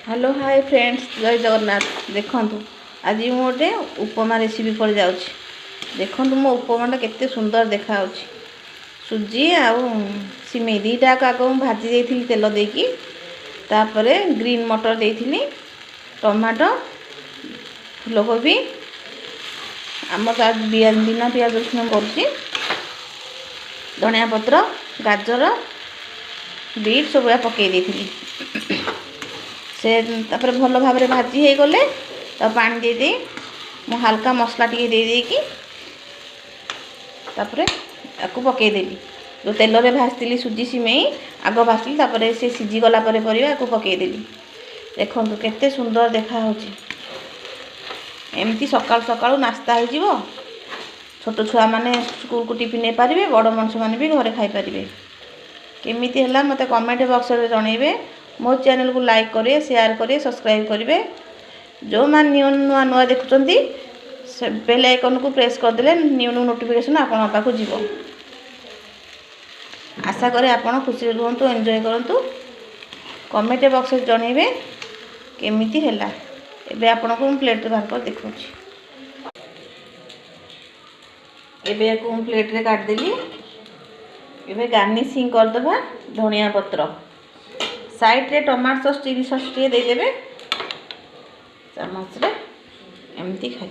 Hello hi friends, जय जगन्नाथ। देखु आज मु गोटे उपमा रेसिपी पर जाऊँ। देखु मो उपमाटा केते सुंदर देखा सुजी आउ सिमेई दीटा आग भाजी देती तेल देकी तापर ग्रीन मटर देती टमाटो फूलकोबी आम बिना पियाज रसुण कर धनिया पत्र गाजर बीट सब पकई देती से तापर भल भाव भाजी हो गले तो पानी दे दे मु हल्का मसला टी दे देकी तापर आपको पकईदेली जो तेल रे भाजती सुजी सिमेई आग भाजती तापर से सीझी गला परिवा को पकईदेली। देखो केते सुंदर देखा एमती सकाल सकाल नास्ता हो छोट छुआ माने स्कूल को टिफिन नहीं पारे बड़ मनुष्य मैंने भी घरे खाई पारे। केमिति है मत कमेंट बॉक्स में जनइबे। मो चैनल को लाइक करें, शेयर करें, सब्सक्राइब करेंगे। जो मान नुआ नुआ देखुं बेल आइकन को प्रेस करदे न्यू न्यू नोटिफिकेशन आपण पाखु जीवो। आशा करें आपण खुशी रुहतु, एंजॉय करंतु। कमेंट बॉक्स में जनइबे केमिति हैला। एबे आपण को प्लेट बाहर कर देखौछि। एबे को प्लेट रे काट देली। एबे गार्निशिंग कर दबा धनिया पत्र साइड रे टमाटो सॉस चिली सॉस टे दे देबे चामच रे एमती खाइ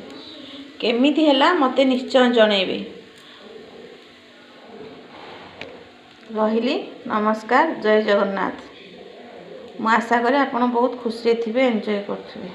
केमिति हैला मते निश्चय जणैबे। रहिली नमस्कार, जय जगन्नाथ। मु आशा करे आपण बहुत खुशी थे, एंजॉय करथिबे।